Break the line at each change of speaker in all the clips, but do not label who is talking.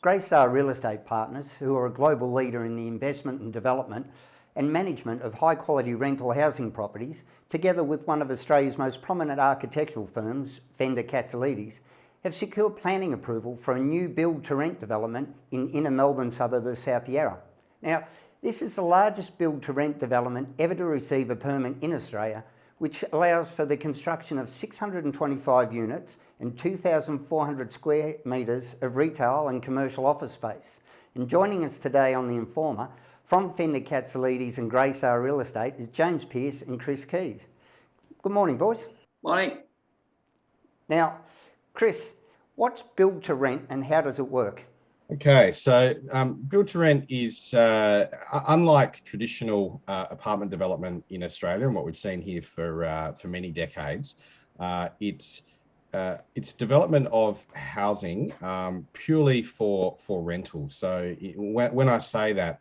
Greystar Real Estate Partners, who are a global leader in the investment and development and management of high-quality rental housing properties, together with one of Australia's most prominent architectural firms, Fender Katzelides, have secured planning approval for a new build-to-rent development in inner Melbourne suburb of South Yarra. Now, this is the largest build-to-rent development ever to receive a permit in Australia, which allows for the construction of 625 units and 2,400 square metres of retail and commercial office space. And joining us today on The Informer from Fender Katzelides and Greystar Real Estate is James Pearce and Chris Keys. Good morning, boys.
Morning.
Now, Chris, what's build to rent and how does it work?
Okay, so build to rent is unlike traditional apartment development in Australia and what we've seen here for many decades. It's development of housing purely for rental. So when I say that,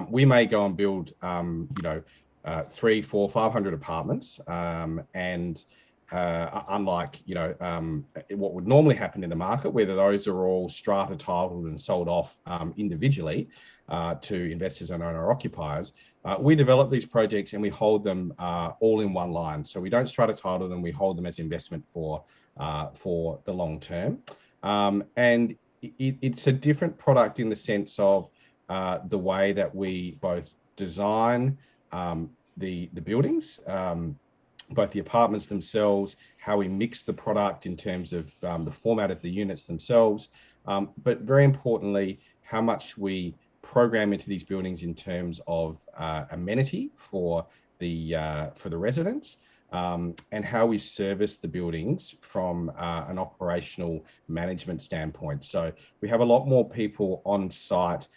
we may go and build 300, 400, 500 apartments, and unlike what would normally happen in the market, whether those are all strata titled and sold off individually to investors and owner occupiers, we develop these projects and we hold them all in one line. So we don't strata title them; we hold them as investment for the long term. And it's a different product in the sense of the way that we both design the buildings, both the apartments themselves, how we mix the product in terms of the format of the units themselves, but very importantly, how much we program into these buildings in terms of amenity for the residents, and how we service the buildings from an operational management standpoint. So we have a lot more people on site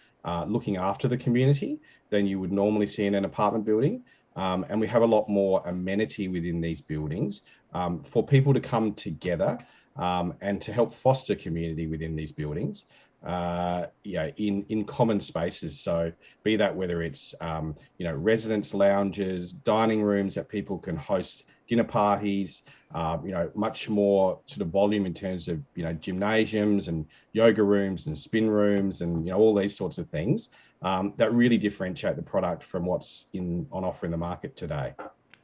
looking after the community than you would normally see in an apartment building. And we have a lot more amenity within these buildings for people to come together and to help foster community within these buildings, in common spaces. So be that whether it's residence lounges, dining rooms that people can host dinner parties, much more sort of volume in terms of gymnasiums and yoga rooms and spin rooms and all these sorts of things that really differentiate the product from what's on offer in the market today.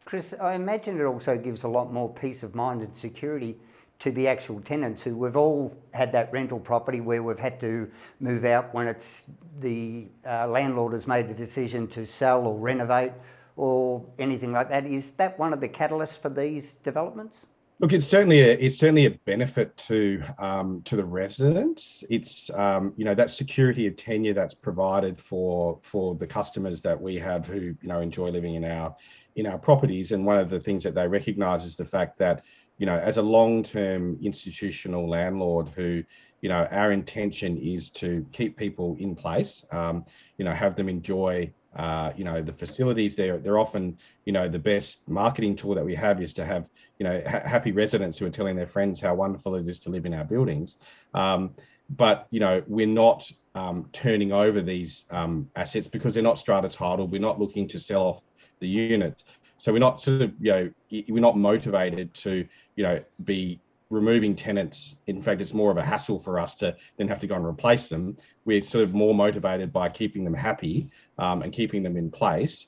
Chris, I imagine it also gives a lot more peace of mind and security to the actual tenants who we've all had that rental property where we've had to move out when it's the landlord has made the decision to sell or renovate or anything like that. Is that one of the catalysts for these developments?
Look, it's certainly a benefit to the residents. It's that security of tenure that's provided for the customers that we have who enjoy living in our properties. And one of the things that they recognise is the fact that as a long-term institutional landlord who our intention is to keep people in place, have them enjoy the facilities. They're often, the best marketing tool that we have is to have, happy residents who are telling their friends how wonderful it is to live in our buildings. But, we're not turning over these assets because they're not strata titled. We're not looking to sell off the units. So we're not we're not motivated to, be removing tenants. In fact, it's more of a hassle for us to then have to go and replace them. We're sort of more motivated by keeping them happy and keeping them in place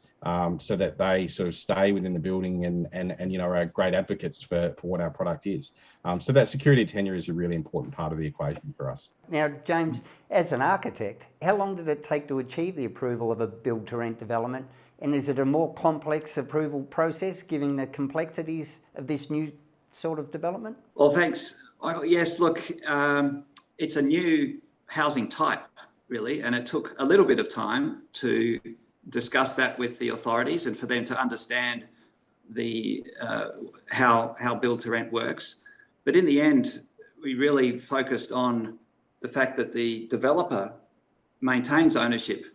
so that they sort of stay within the building and are great advocates for what our product is. So that security of tenure is a really important part of the equation for us.
Now, James, as an architect, how long did it take to achieve the approval of a build-to-rent development? And is it a more complex approval process, given the complexities of this new sort of development?
Well, thanks. Yes, look, it's a new housing type, really, and it took a little bit of time to discuss that with the authorities and for them to understand the how build to rent works. But in the end, we really focused on the fact that the developer maintains ownership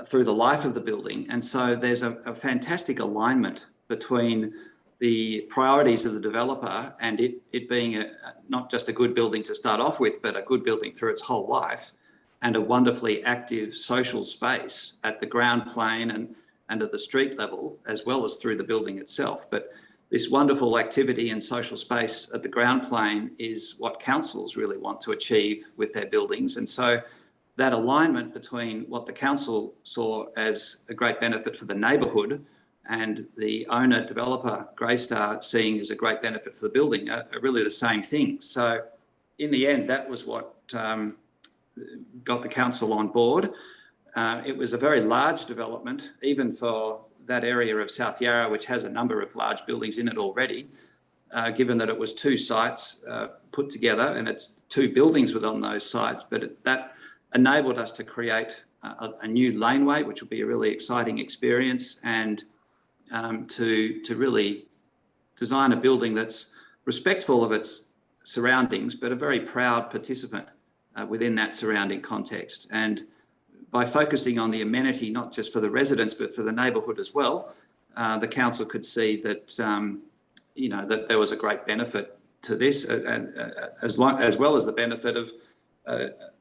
through the life of the building. And so there's a fantastic alignment between the priorities of the developer and it being not just a good building to start off with, but a good building through its whole life, and a wonderfully active social space at the ground plane and at the street level, as well as through the building itself. But this wonderful activity and social space at the ground plane is what councils really want to achieve with their buildings. And so that alignment between what the council saw as a great benefit for the neighbourhood and the owner developer Greystar seeing as a great benefit for the building are really the same thing. So in the end, that was what got the council on board. It was a very large development, even for that area of South Yarra, which has a number of large buildings in it already, given that it was two sites put together and it's two buildings within those sites. But that enabled us to create a new laneway, which will be a really exciting experience, and to really design a building that's respectful of its surroundings, but a very proud participant within that surrounding context. And by focusing on the amenity, not just for the residents, but for the neighbourhood as well, the council could see that, that there was a great benefit to this, as well as the benefit of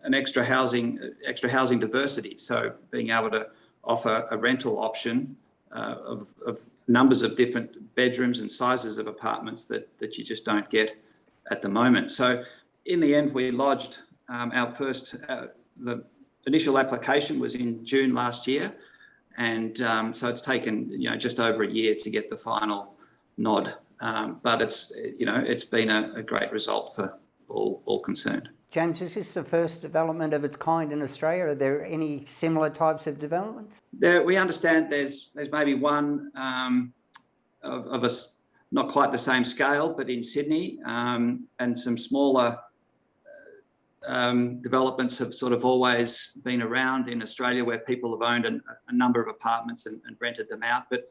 an extra housing diversity. So being able to offer a rental option of numbers of different bedrooms and sizes of apartments that you just don't get at the moment. So in the end, we lodged our first, the initial application was in June last year. And so it's taken, just over a year to get the final nod. But it's been a great result for all concerned.
James, is this the first development of its kind in Australia? Are there any similar types of developments?
We understand there's maybe one of a not quite the same scale, but in Sydney, and some smaller developments have sort of always been around in Australia where people have owned a number of apartments and rented them out. But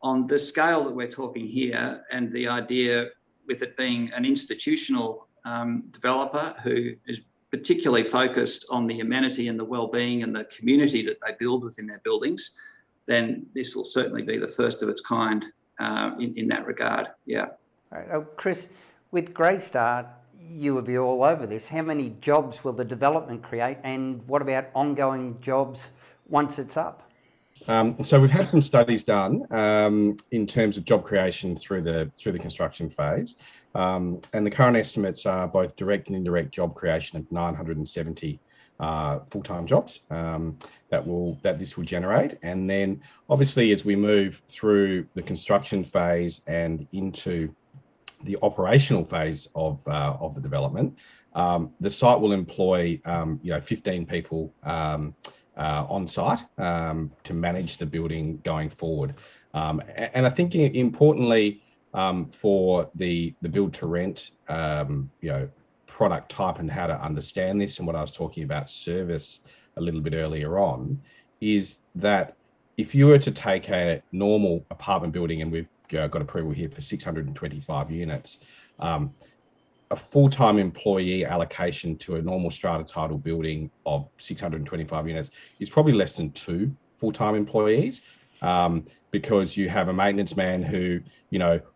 on the scale that we're talking here, and the idea with it being an institutional developer who is particularly focused on the amenity and the well-being and the community that they build within their buildings, then this will certainly be the first of its kind in that regard. Yeah.
Chris, with Greystar, you will be all over this. How many jobs will the development create, and what about ongoing jobs once it's up?
So we've had some studies done in terms of job creation through the construction phase, and the current estimates are both direct and indirect job creation of 970 full-time jobs that this will generate. And then obviously as we move through the construction phase and into the operational phase of the development, the site will employ 15 people on site to manage the building going forward. And I think importantly for the build to rent product type and how to understand this, and what I was talking about service a little bit earlier on, is that if you were to take a normal apartment building, and we've got approval here for 625 units, a full-time employee allocation to a normal strata title building of 625 units is probably less than 2 full-time employees, because you have a maintenance man who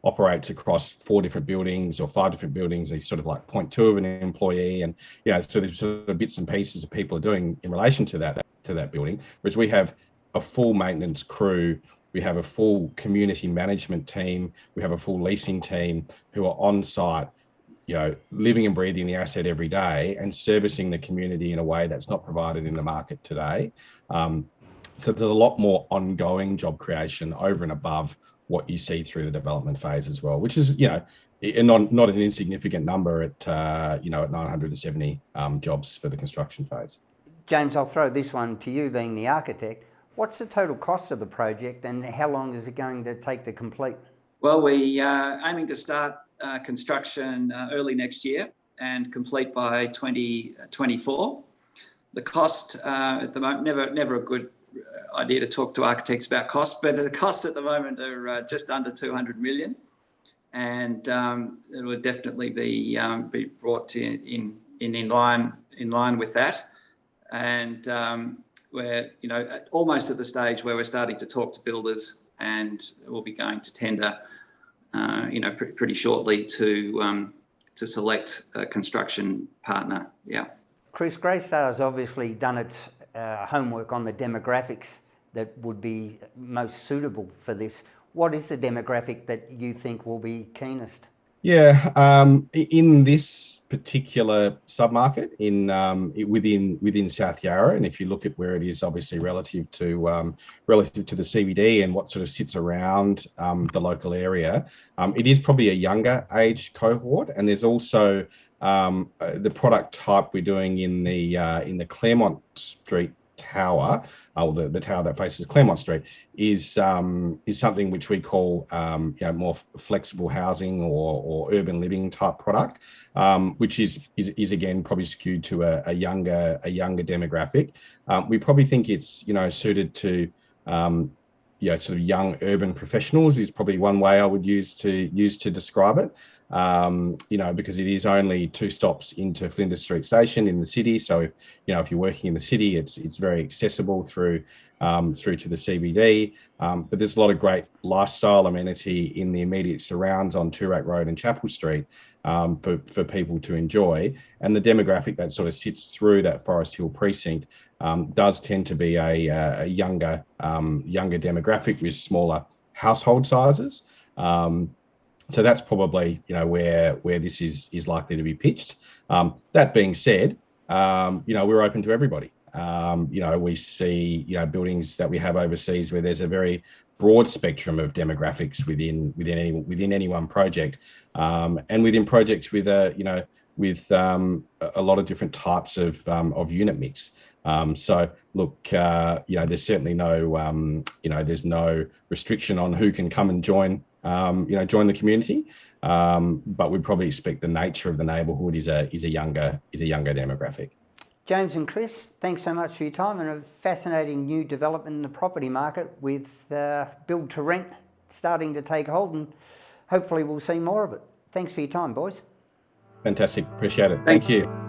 operates across 4 different buildings or 5 different buildings. He's sort of like 0.2 of an employee, and so there's sort of bits and pieces that people are doing in relation to that building. Whereas we have a full maintenance crew, we have a full community management team, we have a full leasing team who are on site, living and breathing the asset every day and servicing the community in a way that's not provided in the market today. So there's a lot more ongoing job creation over and above what you see through the development phase as well, which is, not an insignificant number at 970 jobs for the construction phase.
James, I'll throw this one to you, being the architect. What's the total cost of the project, and how long is it going to take to complete?
Well, we are aiming to start construction early next year and complete by 2024. The cost at the moment, never a good idea to talk to architects about cost, but the costs at the moment are just under 200 million, and it will definitely be brought in line with that. And we're almost at the stage where we're starting to talk to builders, and we'll be going to tender pretty shortly to select a construction partner. Yeah.
Chris, Greystar has obviously done its homework on the demographics that would be most suitable for this. What is the demographic that you think will be keenest?
Yeah, in this particular submarket within South Yarra, and if you look at where it is, obviously relative to the CBD and what sort of sits around the local area, it is probably a younger age cohort, and there's also the product type we're doing in the Claremont Street tower, or the tower that faces Claremont Street, is something which we call more flexible housing or urban living type product, which is again probably skewed to a younger demographic. We probably think it's suited to sort of young urban professionals is probably one way I would use to describe it. Because it is only 2 stops into Flinders Street Station in the city. So if you're working in the city, it's very accessible through to the CBD. But there's a lot of great lifestyle amenity in the immediate surrounds on Toorak Road and Chapel Street for people to enjoy. And the demographic that sort of sits through that Forest Hill precinct does tend to be a younger demographic with smaller household sizes. So that's probably where this is likely to be pitched. That being said, we're open to everybody. We see buildings that we have overseas where there's a very broad spectrum of demographics within any one project, and within projects with a lot of different types of unit mix. So look, there's certainly there's no restriction on who can come and join the community, but we'd probably expect the nature of the neighbourhood is a younger demographic.
James and Chris, thanks so much for your time and a fascinating new development in the property market with build to rent starting to take hold, and hopefully we'll see more of it. Thanks for your time, boys.
Fantastic, appreciate it. Thank you.